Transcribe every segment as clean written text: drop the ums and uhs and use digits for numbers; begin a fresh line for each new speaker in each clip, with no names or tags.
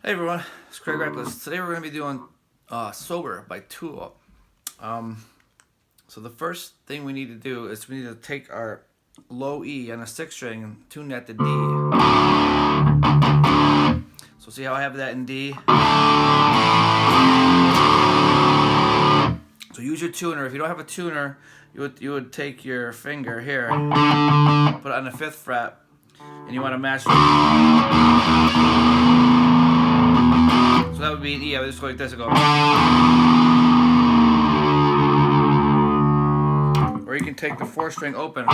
Hey everyone, it's Craig Wreckless. Today we're going to be doing Sober by Tool. So the first thing we need to do is we need to take our low E on a 6th string and tune that to D. So see how I have that in D? So use your tuner. If you don't have a tuner, you would take your finger here, put it on the 5th fret, and you want to match. So that would be an E. I would just go like this and go. Or you can take the 4th string open.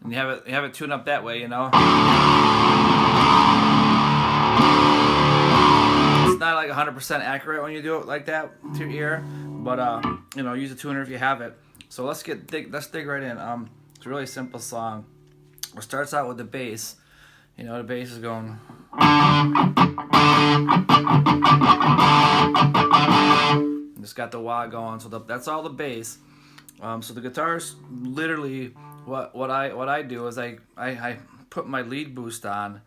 And you have it tuned up that way, you know. It's not like 100% accurate when you do it like that to your ear. But you know, use a tuner if you have it. So let's dig right in. It's a really simple song. It starts out with the bass. You know, the bass is going. It's got the wah going, so that's all the bass. So the guitar's literally what I do is I put my lead boost on,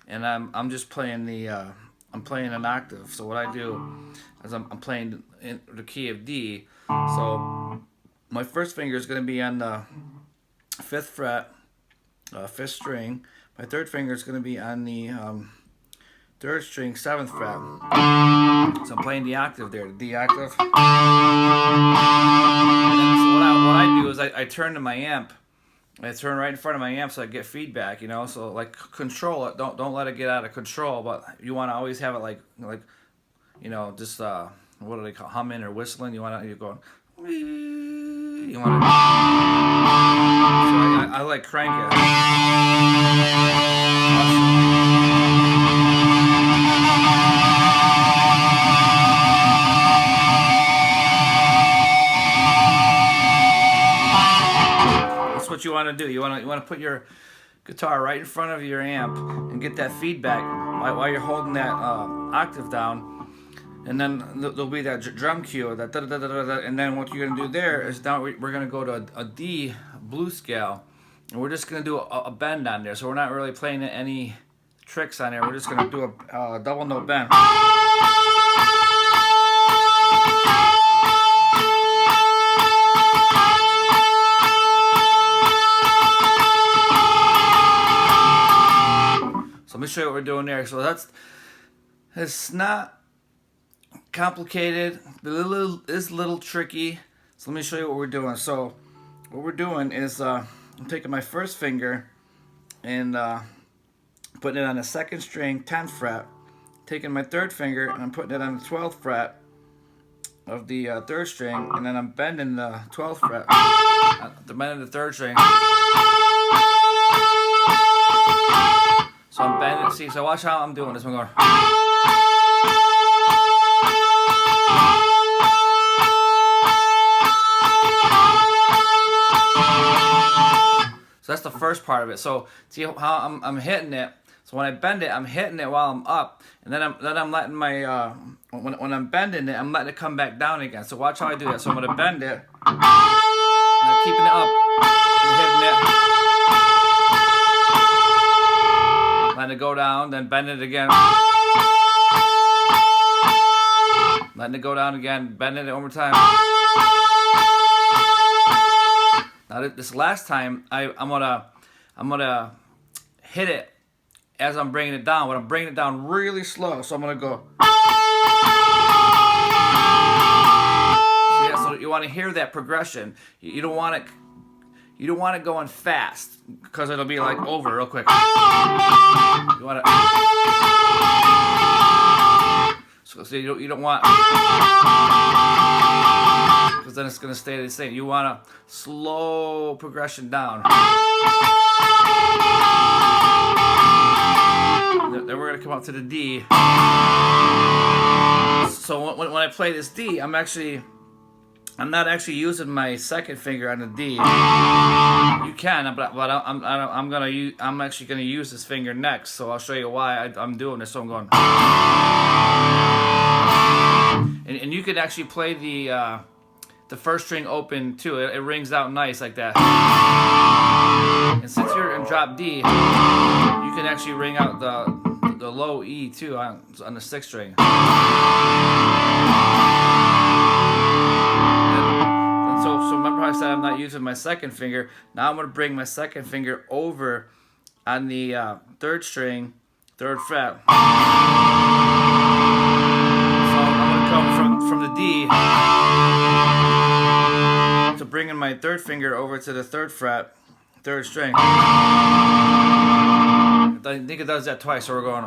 and I'm just playing I'm playing an octave. So what I do is I'm playing in the key of D. So my first finger is going to be on the 5th fret, 5th string. My 3rd finger is going to be on the 3rd string, 7th fret. So I'm playing the octave there, the D octave. And then, so what I do is I turn to my amp. I turn right in front of my amp so I get feedback, you know. So like control it, don't let it get out of control. But you want to always have it like you know, just what do they call, humming or whistling? You want to, you're going. You want to. So I like crank it. That's what you want to do. You want to put your guitar right in front of your amp and get that feedback while you're holding that octave down. And then there'll be that drum cue, that da da da da da. And then what you're gonna do there is now we're gonna go to a D blues scale, and we're just gonna do a bend on there. So we're not really playing any tricks on there. We're just gonna do a double note bend. So let me show you what we're doing there. So it's not complicated, but it's a little tricky. So let me show you what we're doing. So what we're doing is I'm taking my 1st finger and putting it on the 2nd string, 10th fret. Taking my 3rd finger and I'm putting it on the 12th fret of the 3rd string, and then I'm bending the 12th fret. The bending the 3rd string. So I'm bending. See, so watch how I'm doing this. I'm going. So that's the first part of it. So see how I'm hitting it. So when I bend it, I'm hitting it while I'm up, and then I'm letting my when I'm bending it, I'm letting it come back down again. So watch how I do that. So I'm gonna bend it, and I'm keeping it up, and hitting it, letting it go down, then bend it again, letting it go down again, bending it one more time. Now this last time, I'm gonna hit it as I'm bringing it down. But I'm bringing it down really slow, so I'm gonna go. Yeah, so you want to hear that progression. You don't want it going fast, because it'll be like over real quick. You want to. So you don't want. Because then it's going to stay the same. You want a slow progression down. Then we're going to come up to the D. So when I play this D, I'm not actually using my 2nd finger on the D. You can, but I'm actually gonna use this finger next. So I'll show you why I'm doing this. So I'm going. And you could actually play the the first string open too. It rings out nice like that. And since you're in drop D, you can actually ring out the low E too on the 6th string. So remember how I said I'm not using my 2nd finger? Now I'm going to bring my 2nd finger over on the 3rd string, 3rd fret. So I'm going to come from the D to bringing my 3rd finger over to the 3rd fret, 3rd string. I think it does that twice, so we're going.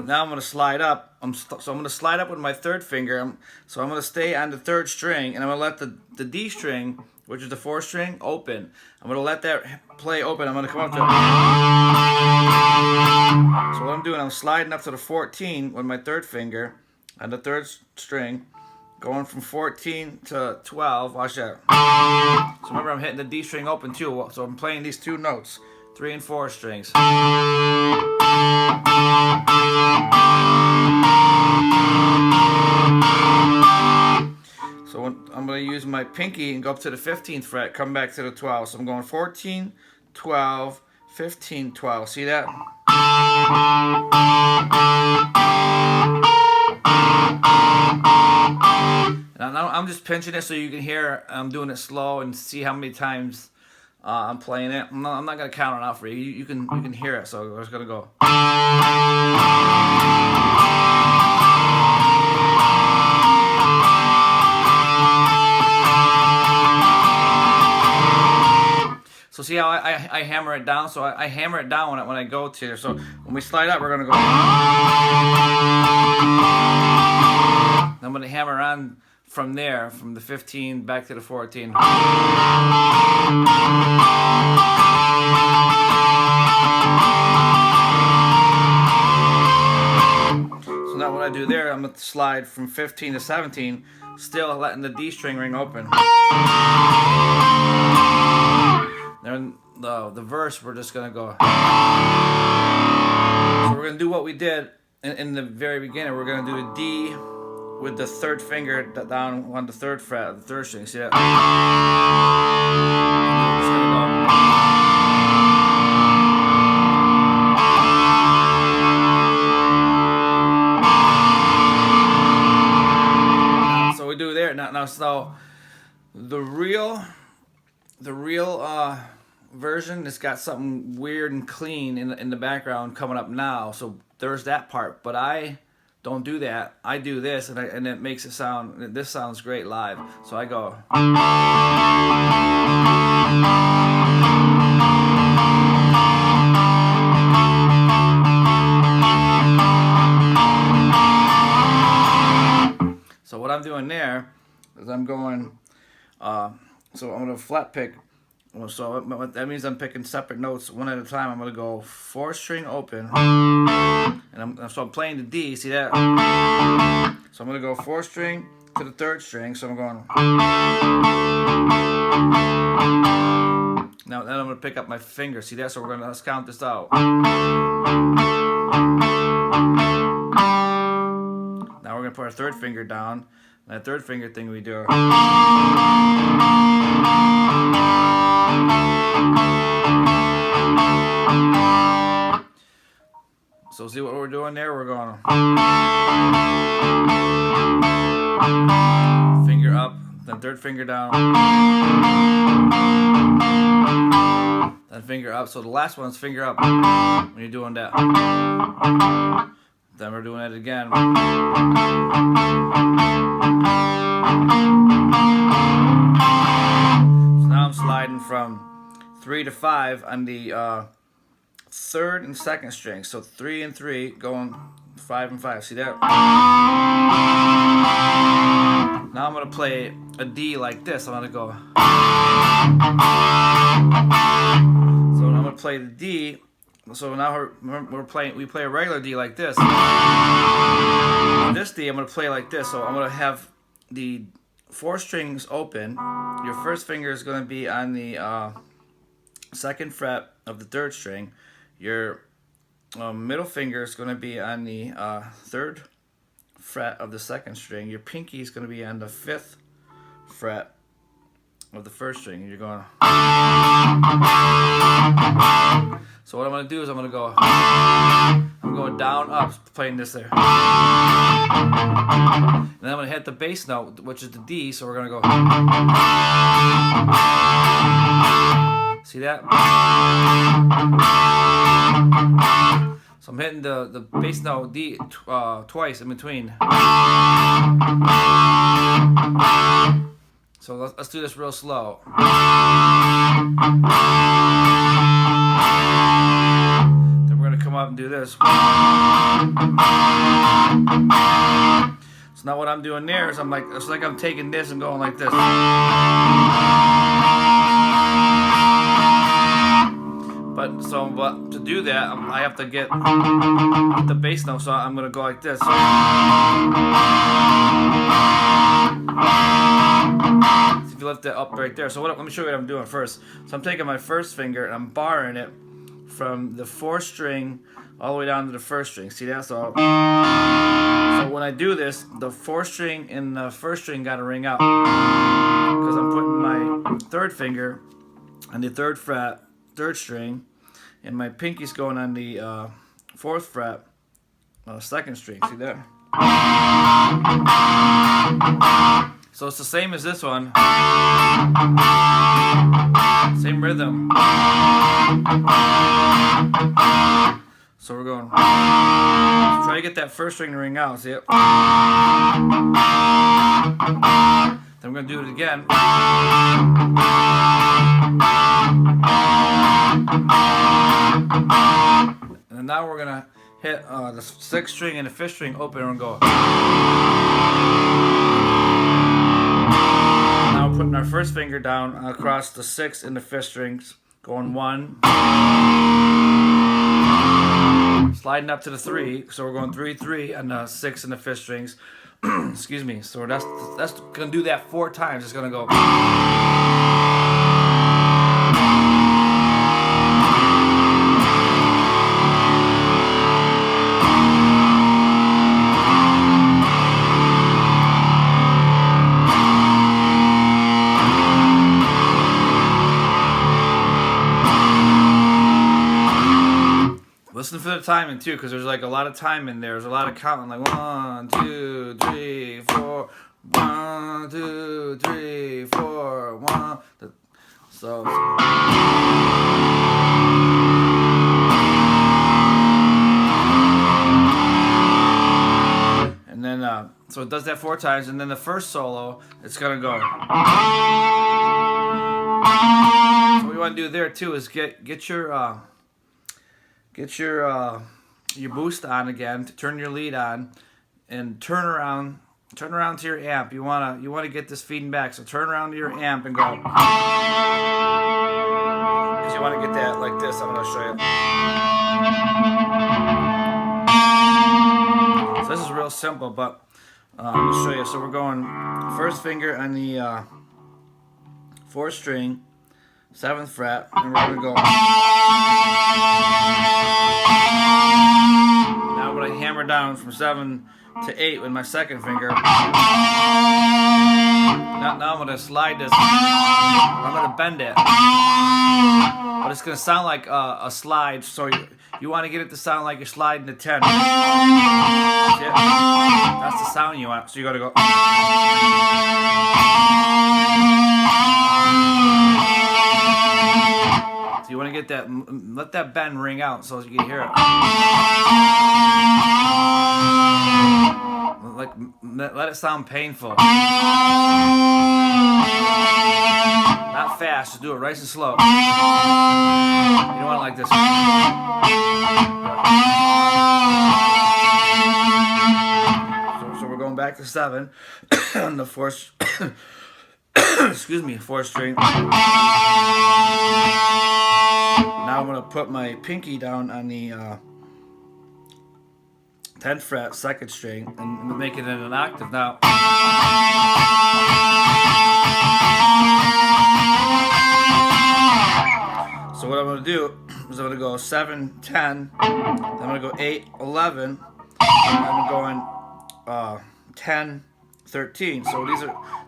Now I'm going to slide up. So I'm going to slide up with my 3rd finger. So I'm going to stay on the 3rd string, and I'm going to let the D string, which is the 4th string, open. I'm going to let that play open. I'm going to come up to it. So what I'm doing, I'm sliding up to the 14 with my 3rd finger on the 3rd string, going from 14 to 12. Watch that. So remember, I'm hitting the D string open too. So I'm playing these 2 notes, 3 and 4 strings. So I'm going to use my pinky and go up to the 15th fret, come back to the 12. So I'm going 14, 12, 15, 12. See that? And I'm just pinching it so you can hear I'm doing it slow and see how many times I'm playing it. I'm not going to count it out for you. You can hear it. So I'm just going to go. So see how I hammer it down? So I hammer it down when I go to there. So when we slide up, we're going to go. I'm going to hammer on from there, from the 15 back to the 14. So now what I do there, I'm going to slide from 15 to 17, still letting the D string ring open. Then the verse, we're just going to go. So we're going to do what we did in the very beginning. We're going to do a D with the 3rd finger down on the 3rd fret of the 3rd string. See that? Just going to go. So we do there. Now, so the real version, it's got something weird and clean in the background coming up now. So there's that part, but I don't do that. I do this, and it makes it sound. This sounds great live. So I go. So what I'm doing there is I'm going. So I'm gonna flat pick. So that means I'm picking separate notes one at a time. I'm gonna go 4th string open, and I'm playing the D. See that? So I'm gonna go 4th string to the 3rd string. So I'm going. Now then I'm gonna pick up my finger. See that? So let's count this out. Now we're gonna put our 3rd finger down. That 3rd finger thing we do. So see what we're doing there? We're going finger up, then 3rd finger down, then finger up. So the last one's finger up when you're doing that. Then we're doing it again. So now I'm sliding from 3 to 5 on the 3rd and 2nd string. So 3 and 3 going 5 and 5. See that? Now I'm going to play a D like this. I'm going to go. So I'm going to play the D. So now we play a regular D like this. On this D, I'm going to play like this. So I'm going to have the 4 strings open. Your 1st finger is going to be on the 2nd fret of the 3rd string. Your middle finger is going to be on the 3rd fret of the 2nd string. Your pinky is going to be on the 5th fret of the 1st string. And you're going. So what I'm going to do is I'm going down, up, playing this there. And then I'm going to hit the bass note, which is the D, so we're going to go. See that? So I'm hitting the bass note D twice in between. So let's do this real slow. Then we're going to come up and do this. So now what I'm doing there is it's like I'm taking this and going like this. But to do that, I have to get the bass note, so I'm going to go like this. So if you lift it up right there. So let me show you what I'm doing first. So I'm taking my 1st finger and I'm barring it from the 4th string all the way down to the 1st string. See that? So when I do this, the 4th string and the 1st string got to ring out, because I'm putting my 3rd finger on the 3rd fret, 3rd string, and my pinky's going on the 4th fret, 2nd string. See there? So it's the same as this one. Same rhythm. So we're going. Try to get that 1st string to ring out. See it? Then we're going to do it again. And then now we're going to hit the 6th string and the 5th string open and go. Now we're putting our 1st finger down across the 6th and the 5th strings, going 1. Sliding up to the 3, so we're going 3, 3 on the 6th and the 5th strings. Excuse me. So that's gonna do that 4 times. It's gonna go. Listen for the timing too, because there's like a lot of time in there. There's a lot of counting, like 1, 2, 3, 4, 1, 2, 3, 4, 1. So. And then, so it does that 4 times, and then the first solo, it's gonna go. So what you want to do there too is get your boost on again, to turn your lead on, and turn around to your amp. You wanna get this feeding back, so turn around to your amp and go. Because you want to get that like this. I'm gonna show you. So this is real simple, but I'll show you. So we're going 1st finger on the 4th string, 7th fret, and we're gonna go. Now when I hammer down from 7 to 8 with my 2nd finger, now I'm going to slide this, I'm going to bend it, but it's going to sound like a slide, so you want to get it to sound like you're sliding to 10. That's the sound you want, so you got to go. So you want to get that, let that bend ring out so you can hear it. Like, let it sound painful. Not fast, just do it nice and slow. You don't want it like this. So we're going back to 7 on the 4th. Excuse me, 4th string. Now I'm going to put my pinky down on the 10th fret, 2nd string, and make it in an octave now. So is I'm gonna go 7, 10. Then I'm gonna go 8, 11. And I'm going 10, 13. So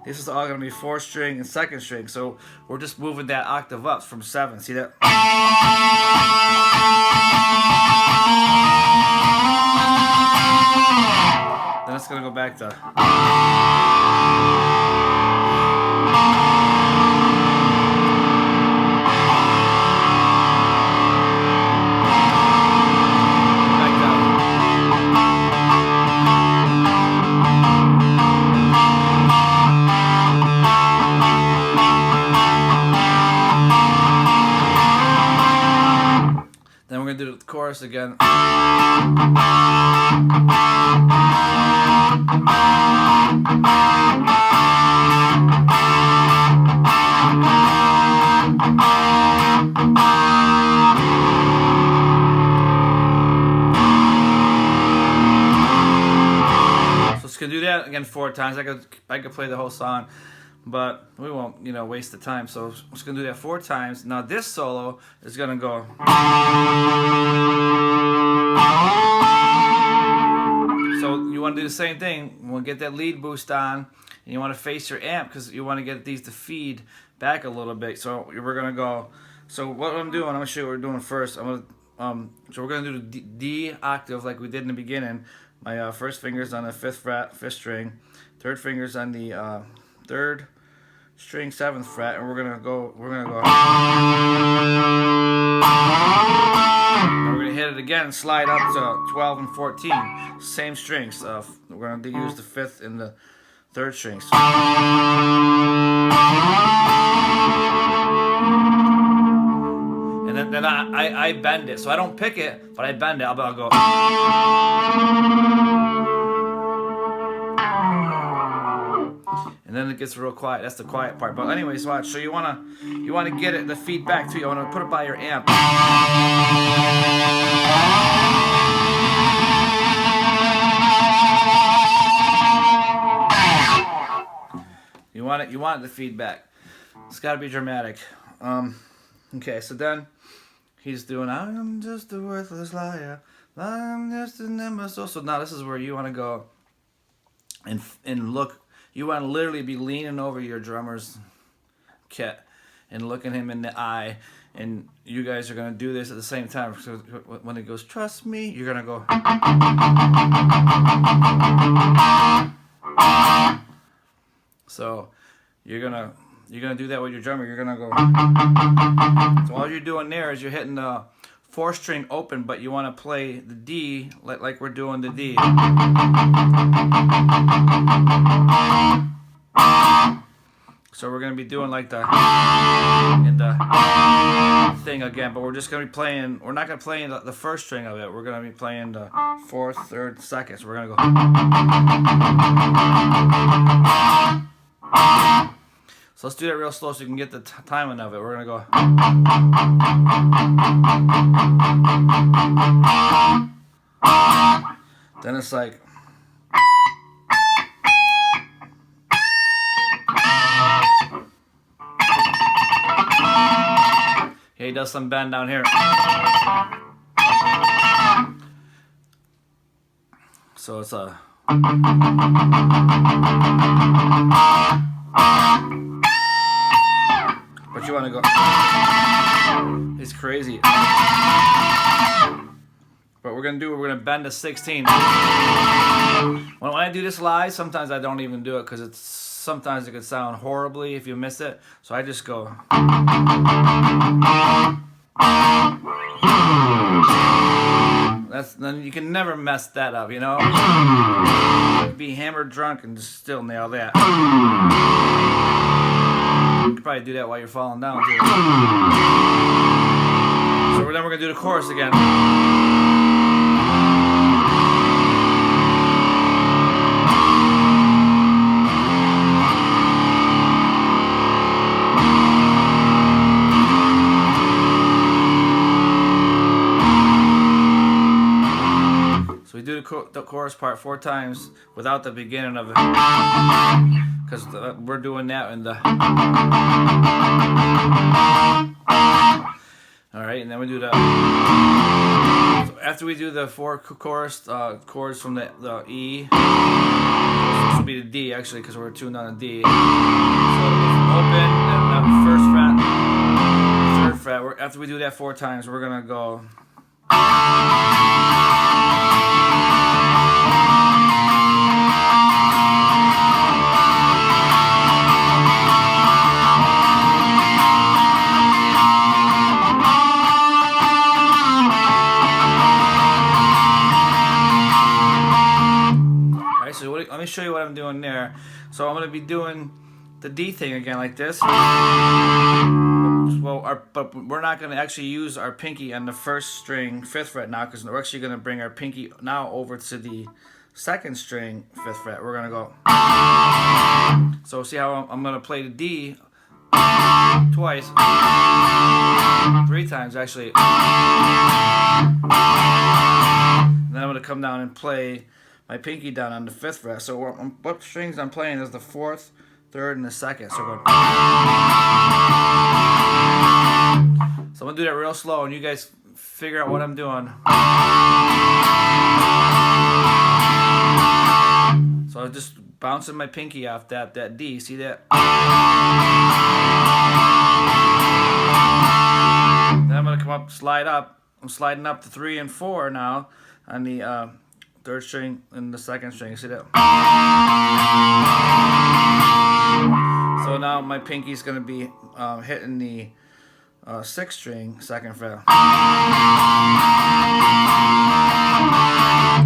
this is all gonna be 4th string and 2nd string. So we're just moving that octave up from 7. See that? Then it's gonna go back to. Then we're gonna do the chorus again. So it's gonna do that again 4 times. I could play the whole song, but we won't, waste the time. So I'm just gonna do that 4 times. Now this solo is gonna go. So you want to do the same thing. We'll get that lead boost on, and you want to face your amp because you want to get these to feed back a little bit. So we're gonna go. So what I'm doing, I'm gonna show you what we're doing first. So we're gonna do the D octave like we did in the beginning. My first finger's on the 5th fret, 5th string. 3rd finger's on the 3rd string, 7th fret, and we're gonna go. And we're gonna hit it again and slide up to 12 and 14. Same strings. We're gonna use the 5th and the 3rd strings. And then I bend it, so I don't pick it, but I bend it. I'll go. And then it gets real quiet. That's the quiet part. But anyways, watch. So you wanna get it the feedback too. You wanna put it by your amp. You want the feedback. It's gotta be dramatic. Okay, so then he's doing I'm just a worthless liar. I'm just a number. So now this is where you wanna go and look. You want to literally be leaning over your drummer's kit and looking him in the eye, and you guys are going to do this at the same time. So when it goes, trust me, you're going to go. So you're gonna do that with your drummer. You're gonna go. So all you're doing there is you're hitting the 4th string open, but you want to play the D like we're doing the D. So we're gonna be doing like the thing again, but we're just gonna be playing. We're not gonna play the 1st string of it. We're gonna be playing the 4th, 3rd, 2nd. So we're gonna go. So let's do that real slow so you can get the timing of it. We're gonna go. Then it's like. Yeah, he does some bend down here. So it's a. But you want to go. It's crazy. But we're gonna bend to 16. When I do this live, sometimes I don't even do it because sometimes it could sound horribly if you miss it. So I just go. Then you can never mess that up, You can be hammered drunk and just still nail that. You could probably do that while you're falling down too. So then we're gonna do the chorus again. So we do the chorus part 4 times without the beginning of it, because we're doing that in the. All right, and then we do the. So after we do the 4 chords from the E, this will be the D actually because we're tuned on a D. So open and then first fret, third fret. After we do that 4 times, we're gonna go. So let me show you what I'm doing there. So I'm going to be doing the D thing again like this. Well, but we're not going to actually use our pinky on the first string 5th fret now because we're actually going to bring our pinky now over to the 2nd string 5th fret. We're going to go. So see how I'm going to play the D twice, 3 times actually. And then I'm going to come down and play my pinky down on the 5th fret. So what strings I'm playing is the 4th, 3rd, and the 2nd. So I'm gonna do that real slow, and you guys figure out what I'm doing. So I'm just bouncing my pinky off that D. See that? Then I'm gonna come up, slide up. I'm sliding up to 3 and 4 now on the 3rd string and the 2nd string. See that? So now my pinky's gonna be hitting the 6th string 2nd fret.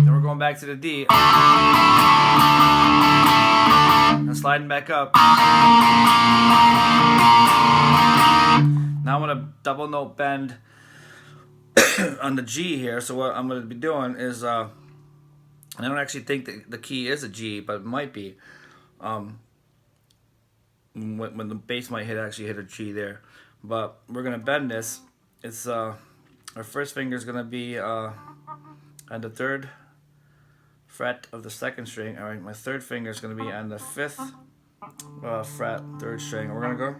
Then we're going back to the D and sliding back up. Now I'm gonna double note bend on the G here. So what I'm gonna be doing is I don't actually think that the key is a G, but it might be. When the bass might actually hit a G there. But we're going to bend this. It's our first finger is going to be on the 3rd fret of the 2nd string. All right, my 3rd finger is going to be on the 5th fret, 3rd string. We're going to go.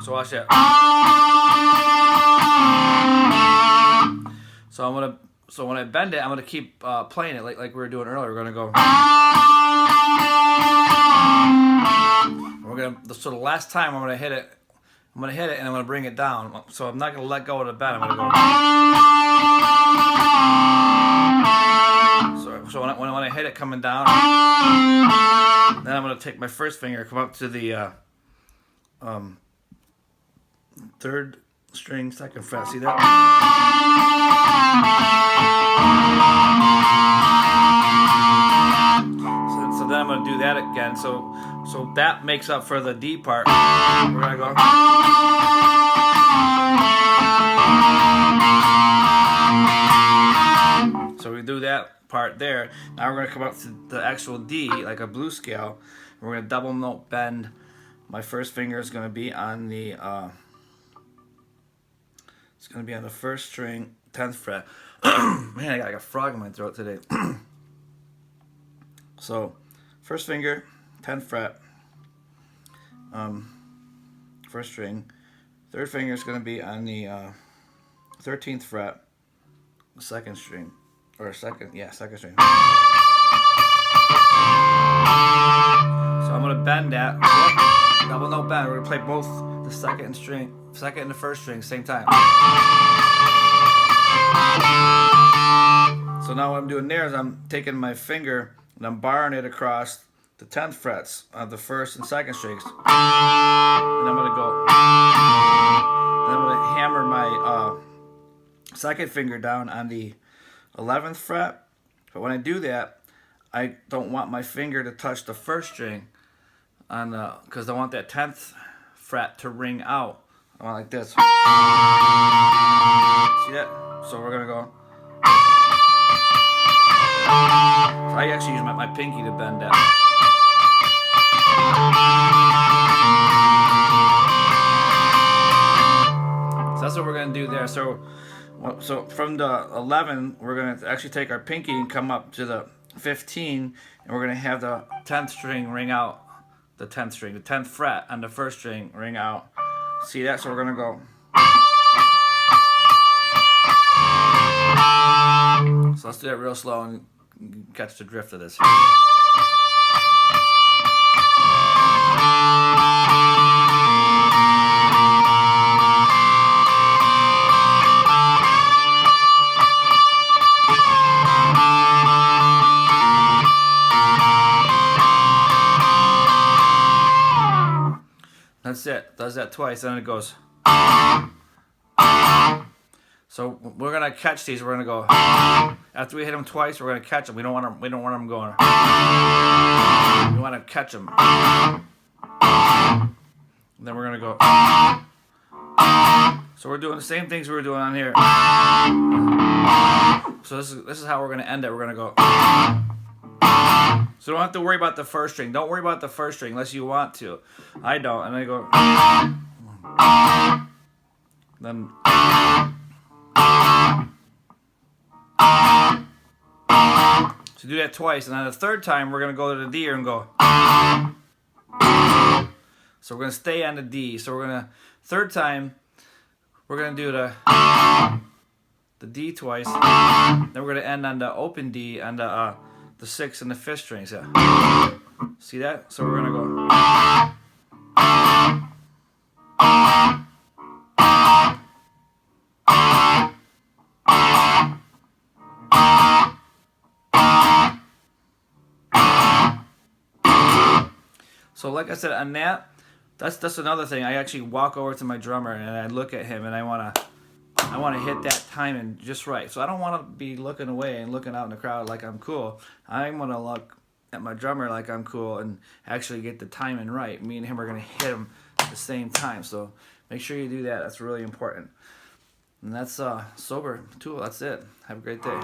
So watch that. So when I bend it, I'm gonna keep playing it like we were doing earlier. We're gonna go. So the last time I'm gonna hit it, and I'm gonna bring it down. So I'm not gonna let go of the bend. I'm gonna go. So when I hit it coming down, then I'm gonna take my first finger, come up to the 3rd string 2nd fret. See that? So then I'm going to do that again. So that makes up for the D part. We're going to go. So we do that part there. Now we're going to come up to the actual D, like a blues scale. We're going to double note bend. My first finger is going to be on the it's going to be on the 1st string 10th fret. Man, I got like a frog in my throat today. So 1st finger 10th fret, 1st string. 3rd finger is going to be on the 13th fret, 2nd string, or 2nd string. So I'm going to bend that, double note bend. We're going to play both the 2nd and the 1st string same time. So now what I'm doing there is I'm taking my finger and I'm barring it across the 10th frets of the 1st and 2nd strings. And I'm going to go. Then I'm going to hammer my 2nd finger down on the 11th fret. But when I do that, I don't want my finger to touch the 1st string on the, because I want that 10th fret to ring out. I want like this. See that? So we're gonna go. So I actually use my pinky to bend that. So that's what we're gonna do there. So from the 11, we're gonna actually take our pinky and come up to the 15, and we're gonna have the 10th string ring out the 10th string, the 10th fret on the first string, ring out. See that? So we're gonna go. So let's do that real slow and catch the drift of this. That's it. Does that twice, and then it goes. So we're gonna catch these. We're gonna go. After we hit them twice, we're gonna catch them. We don't want them. We don't want them going. We want to catch them. And then we're gonna go. So we're doing the same things we were doing on here. So this is how we're gonna end it. We're gonna go. So don't have to worry about the first string. Don't worry about the first string unless you want to. I don't. And I go. Then. So do that twice. And then the third time, we're going to go to the D and go. So we're going to stay on the D. So we're going to. Third time, we're going to do the D twice. Then we're going to end on the open D on the 6th and the 5th strings. Yeah. See that? So we're gonna go. So like I said, on that's another thing. I actually walk over to my drummer and I look at him and I wanna hit that timing just right. So I don't want to be looking away and looking out in the crowd like I'm cool. I want to look at my drummer like I'm cool and actually get the timing right. Me and him are going to hit him at the same time. So make sure you do that. That's really important. And that's Sober Tool. That's it. Have a great day.